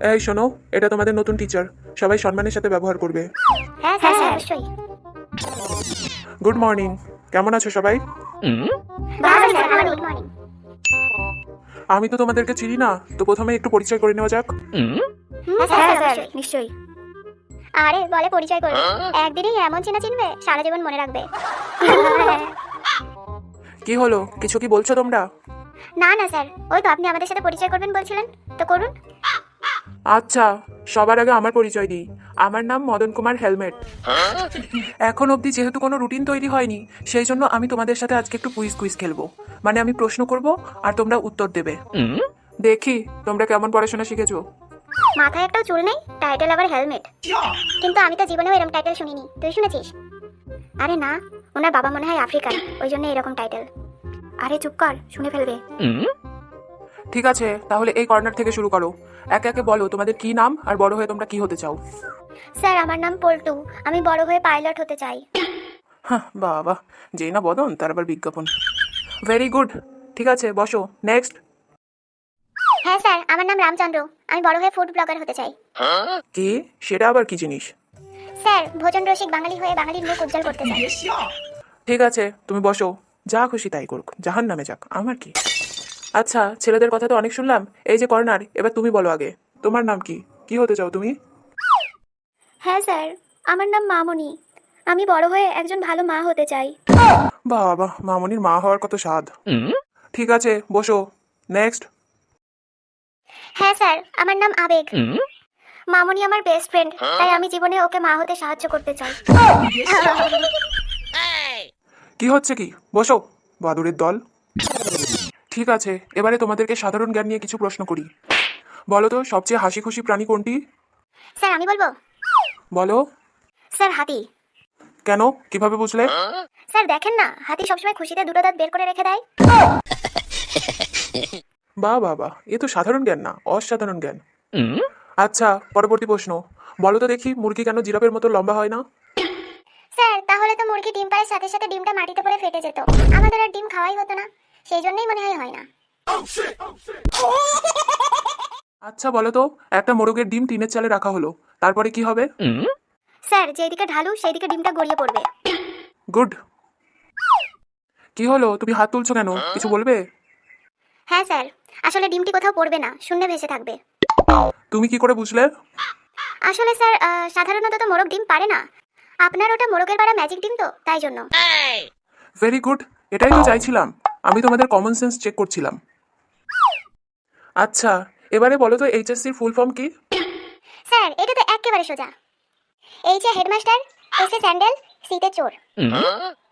এই শোনো, এটা তোমাদের নতুন টিচার, সবাই সম্মানের সাথে ব্যবহার করবে। হ্যাঁ স্যার অবশ্যই। গুড মর্নিং, কেমন আছো সবাই? ভালো স্যার, গুড মর্নিং। আমি তো তোমাদেরকে চিনি না, তো প্রথমে একটু পরিচয় করে নেওয়া যাক। হ্যাঁ স্যার নিশ্চয়ই। আরে বলে পরিচয় করবে, একদিনই এমন চেনা চিনবে সারা জীবন মনে রাখবে। কি হলো, কিছু কি বলছো তোমরা? না না স্যার, ওই তো আপনি আমাদের সাথে পরিচয় করবেন বলছিলেন, তো করুন। আচ্ছা, সবার আগে আমার পরিচয় দিই। আমার নাম মদন কুমার হেলমেট। এখন অবধি যেহেতু কোনো রুটিন তৈরি হয়নি, সেই জন্য আমি তোমাদের সাথে আজকে একটু কুইজ খেলবো। মানে আমি প্রশ্ন করব আর তোমরা উত্তর দেবে। দেখি তোমরা কেমন পড়াশোনা শিখেছো। মাথায় একটাও চুল নেই, টাইটেল আবার হেলমেট। কিন্তু আমি তো জীবনেও এরকম টাইটেল শুনিনি, তুই শুনেছিস? আরে না, ওনার বাবা মনে হয় আফ্রিকান, ওই জন্য এরকম টাইটেল। আরে চুপ কর, শুনে ফেলবে। ঠিক আছে, তাহলে এই কর্নার থেকে শুরু করো। একে একে বলো তোমাদের কি নাম আর বড় হয়ে তোমরা কি হতে চাও। স্যার আমার নাম পল্টু, আমি বড় হয়ে পাইলট হতে চাই। হ্যাঁ বাবা, যেই না বদন তার আবার বিজ্ঞাপন। ভেরি গুড, ঠিক আছে বসো। নেক্সট। হ্যাঁ স্যার, আমার নাম রামচন্দ্র, আমি বড় হয়ে ফুড ব্লগার হতে চাই। কি, সেটা আবার কি জিনিস? স্যার ভোজন রসিক বাঙালি হয়ে বাঙালির মুখ উজ্জ্বল করতে চাই। ঠিক আছে তুমি বসো, যা খুশি তাই করুক, জাহান নামে যাক, আমার কি। আচ্ছা, ছেলেদের কথা তো অনেক শুনলাম, এই যে কর্নার, এবার তুমি বলো আগে, তোমার নাম কি, কি হতে চাও তুমি? হ্যাঁ স্যার, আমার নাম মামনি, আমি বড় হয়ে একজন ভালো মা হতে চাই। বাবা, মামনির মা হওয়ার কত স্বাদ। ঠিক আছে বসো। নেক্সট। হ্যাঁ স্যার, আমার নাম আবেগ, মামনি আমার বেস্ট ফ্রেন্ড, তাই আমি জীবনে ওকে মা হতে সাহায্য করতে চাই। কি হচ্ছে কি, বসো বাদুড়ের দল। ঠিক আছে, এবারে তোমাদেরকে সাধারণ জ্ঞান নিয়ে কিছু প্রশ্ন করি। বলো তো সবচেয়ে হাসি খুশি প্রাণী কোনটি? স্যার আমি বলবো। বলো। স্যার হাতি। কেন, কিভাবে বুঝলে? স্যার দেখেন না, হাতি সবসময় খুশিতে দুটো দাঁত বের করে রেখে দেয়। বাহ বাহ বাহ, এ তো সাধারণ জ্ঞান না, অসাধারণ জ্ঞান। আচ্ছা, পরবর্তী প্রশ্ন। বলো তো দেখি, মুরগি কেন জিরাফের মতো লম্বা হয় না? স্যার তাহলে তো মুরগি ডিম পাড়ার সাথে সাথে ডিমটা মাটিতে পড়ে ফেটে যেত, আমাদের আর ডিম খাওয়াই হতো না, সেই জন্যই মনে হয় না। আচ্ছা বলো তো, একটা মোরগের ডিম টিনের চালে রাখা হলো, তারপরে কি হবে? স্যার যেদিকে ঢালু সেই দিকে ডিমটা গড়িয়ে পড়বে। গুড। কি হলো, তুমি হাত তুলছো কেন, কিছু বলবে? হ্যাঁ স্যার, আসলে ডিমটি কোথাও পড়বে না, শূন্যে ভেসে থাকবে। তুমি কি করে বুঝলে? আসলে স্যার সাধারণত তো মোরগ ডিম পারে না, আপনার ওটা মোরগের পাড়া ম্যাজিক ডিম তো, তাই জন্য। ভেরি গুড, এটাই তো চাইছিলাম, আমি তোমাদের কমন সেন্স চেক করছিলাম। আচ্ছা, এবারে বলো তো এইচএসসির ফুল ফর্ম কি? স্যার এটা তো একেবারে সোজা, এই যে হেডমাস্টার, এসে স্যান্ডেল, সিতে চোর,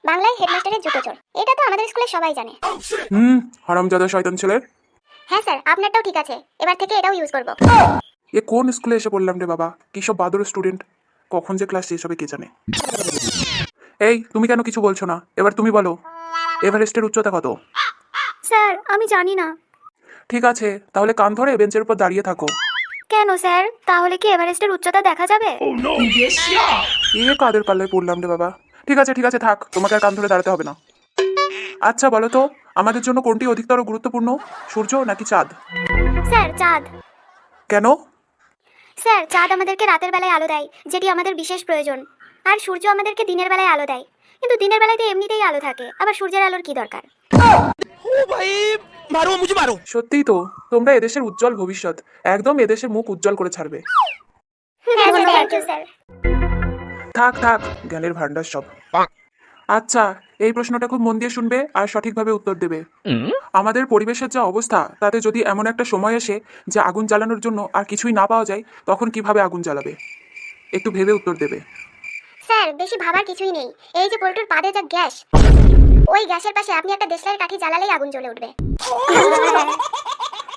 বাংলায় হেডমাস্টারের জুতো চোর, এটা তো আমাদের স্কুলে সবাই জানে। হারামজাদা শয়তান ছেলে। হ্যাঁ স্যার আপনারটাও ঠিক আছে, এবার থেকে এটাও ইউজ করব। এ কোন স্কুলে এসে পড়লাম রে বাবা, কি সব বাদর স্টুডেন্ট, কখন যে ক্লাস শেষ হবে কে জানে। এই তুমি কেন কিছু বলছো না, এবার তুমি বলো, এভারেস্টের উচ্চতা কত? স্যার আমি জানি না। ঠিক আছে, তাহলে কান ধরে বেঞ্চের উপর দাঁড়িয়ে থাকো। কেন স্যার, তাহলে কি এভারেস্টের উচ্চতা দেখা যাবে? এ কাদের পাল্লায় পড়লাম রে বাবা। ঠিক আছে ঠিক আছে, থাক, তোমাকে আর কান ধরে দাঁড়াতে হবে না। আচ্ছা বলো তো, আমাদের জন্য কোনটি অধিকতর গুরুত্বপূর্ণ, সূর্য নাকি চাঁদ? স্যার চাঁদ। কেন? স্যার চাঁদ আমাদেরকে রাতের বেলায় আলো দেয়, যেটি আমাদের বিশেষ প্রয়োজন, আর সূর্য আমাদেরকে দিনের বেলায় আলো দেয়, কিন্তু দিনের বেলায় তো এমনিতেই আলো থাকে, আবার সূর্যের আলোর কি দরকার? সত্যিই তো, তোমরা এদেশের উজ্জ্বল ভবিষ্যৎ, একদম এদেশের মুখ উজ্জ্বল করে ছাড়বে। হ্যাঁ থ্যাংক ইউ স্যার। থাক থাক, জ্ঞানের ভান্ডার সব। আচ্ছা, এই প্রশ্নটা খুব মন দিয়ে শুনবে আর সঠিকভাবে উত্তর দেবে। আমাদের পরিবেশের যা অবস্থা, তাতে যদি এমন একটা সময় আসে যে আগুন জ্বালানোর জন্য আর কিছুই না পাওয়া যায়, তখন কিভাবে আগুন জ্বালাবে? একটু ভেবে উত্তর দেবে। স্যার বেশি ভাবার কিছুই নেই, এই যে পোল্টুর পাদে যা গ্যাস, ওই গ্যাসের পাশে আপনি একটা দেশলাই কাঠি জ্বালালেই আগুন জ্বলে উঠবে।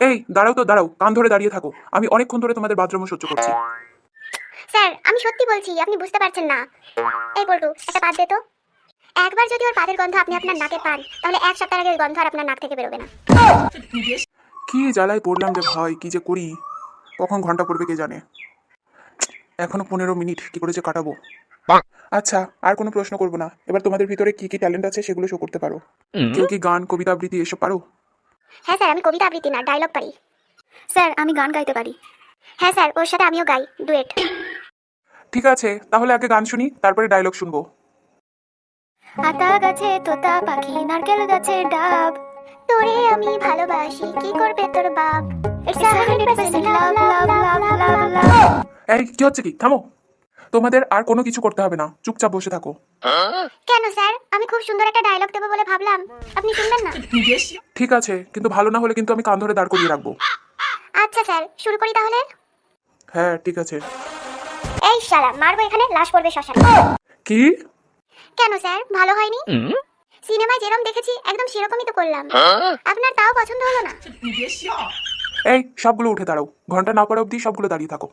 এই দাঁড়াও তো দাঁড়াও, কান ধরে দাঁড়িয়ে থাকো, আমি অনেকক্ষণ ধরে তোমাদের বাথরুম সহ্য করছি। স্যার আমি সত্যি বলছি, আপনি বুঝতে পারছেন না। এই পল্টু একটা পাদ দে তো। একবার যদি ওর পাদের গন্ধ আপনি আপনার নাকে পান, তাহলে এক সপ্তাহ আগে ওই গন্ধ আর আপনার নাক থেকে বেরোবে না। কি জ্বালায় পড়লাম রে ভাই, কি যে করি, কখন ঘন্টা পড়বে কে জানে। এখনো 15 মিনিট, কি করে যে কাটাবো। আচ্ছা, আর কোনো প্রশ্ন করবো না, এবার তোমাদের ভিতরে কি কি ট্যালেন্ট আছে সেগুলো শো করতে পারো। কেউ কি গান, কবিতা আবৃত্তি এসব পারো? হ্যাঁ স্যার, আমি কবিতা আবৃত্তি না ডায়লগ পারি। স্যার আমি গান গাইতে পারি। হ্যাঁ স্যার, ওর সাথে আমিও গাই ডুয়েট। ঠিক আছে, তাহলে আগে গান শুনি, তারপরে ডায়লগ শুনবো। আতা গাছে তোতা পাখি, নারকেল গাছে ডাব, তোরে আমি ভালোবাসি, কি করবে তোর বাপ। It's a 100% love, love, love, love, love. এই কি হচ্ছে কি, থামো। তোমাদের আর কোনো কিছু করতে হবে না, চুপচাপ বসে থাকো। কেন স্যার, আমি খুব সুন্দর একটা ডায়লগ দেবো বলে ভাবলাম, আপনি শুনবেন না? ঠিক আছে, কিন্তু ভালো না হলে কিন্তু আমি কান ধরে দাঁড় করিয়ে রাখবো। আচ্ছা স্যার, শুরু করি তাহলে। হ্যাঁ ঠিক আছে। এই শালা, মারবো এখানে, লাশ পড়বে শ্মশানে। কি? কেন স্যার, ভালো হয়নি? সিনেমায় যেরকম দেখেছি একদম সেরকমই তো করলাম। আপনার তাও পছন্দ হলো না? এই সবগুলো উঠে দাঁড়াও, ঘন্টা না পড়া অবধি সবগুলো দাঁড়িয়ে থাকো।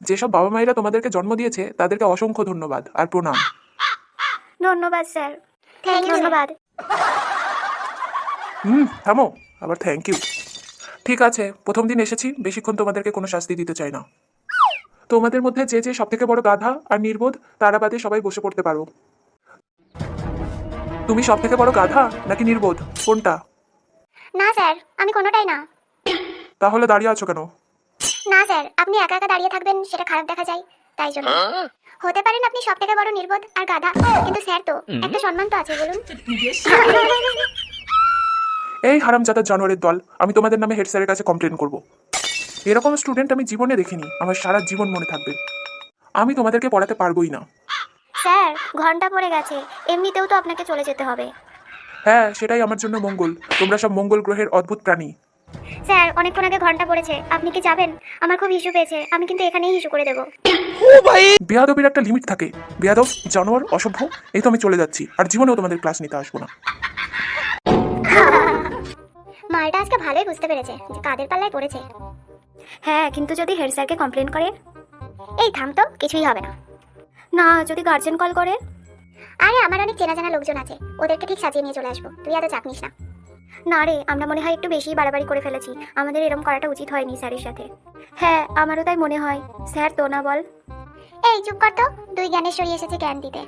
যেসব বাবা মায়েরা তোমাদেরকে জন্ম দিয়েছে তাদেরকে অসংখ্য ধন্যবাদ আর প্রণাম। ধন্যবাদ স্যার। Thank you. ধন্যবাদ। থামো, আবার থ্যাংক ইউ। ঠিক আছে, প্রথম দিন এসেছি, বেশিক্ষণ তোমাদেরকে কোনো শাস্তি দিতে চাই না। তোমাদের মধ্যে যে যে সব থেকে বড় গাধা আর নির্বোধ তারা বাদে সবাই বসে পড়তে পারো। তুমি সব থেকে বড় গাধা নাকি নির্বোধ, কোনটা? না স্যার, আমি কোনোটাই না। তাহলে দাঁড়িয়ে আছো কেন? না স্যার, আপনি একা একা দাঁড়িয়ে থাকবেন সেটা খারাপ দেখা যায়, তাই জন্য। হতে পারেন আপনি সব থেকে বড় নির্বোধ আর গাধা, কিন্তু স্যার তো একটা সম্মান তো আছে, বলুন। এই হারামজাদার জানোয়ারের দল, আমি তোমাদের নামে হেড স্যারের কাছে কমপ্লেন করব। এরকম স্টুডেন্ট আমি জীবনে দেখিনি, আমার সারা জীবন মনে থাকবে। আমি তোমাদেরকে পড়াতে পারবোই না। স্যার, ঘন্টা পড়ে গেছে, এমনিতেও তো আপনাকে চলে যেতে হবে। হ্যাঁ, সেটাই আমার জন্য মঙ্গল। তোমরা সব মঙ্গল গ্রহের অদ্ভুত প্রাণী। স্যার, অনেকক্ষণ আগে ঘন্টা পড়েছে, আপনি কি যাবেন? আমার খুব হিসু পেয়েছে, আমি কিন্তু এখানেই হিসু করে দেবো। বেয়াদবির একটা লিমিট থাকে। বেয়াদব, জানোয়ার, অসভ্য। এই তো আমি চলে যাচ্ছি, আর জীবনেও তোমাদের ক্লাস নিতে আসবো না। মালটা আজকে ভালোই বুঝতে পেরেছে যে কাদের পাল্লায় পড়েছে। হ্যাঁ, কিন্তু যদি হেড স্যারকে কমপ্লেন করে? এই থাম তো, কিছুই হবে না। না, যদি গার্জেন কল করে? আরে আমার অনেক চেনা জানা লোকজন আছে, ওদেরকে ঠিক সাজিয়ে নিয়ে চলে আসবো, তুই এত চাপ নিস না। না রে, আমরা মনে হয় একটু বেশি বাড়াবাড়ি করে ফেলেছি, আমাদের এরকম করাটা উচিত হয়নি স্যারের সাথে। হ্যাঁ, আমারও তাই মনে হয়। স্যার তো না বল। এই চুপ কর তো, তুই জ্ঞানেশ্বরী এসেছে জ্ঞান দিতে।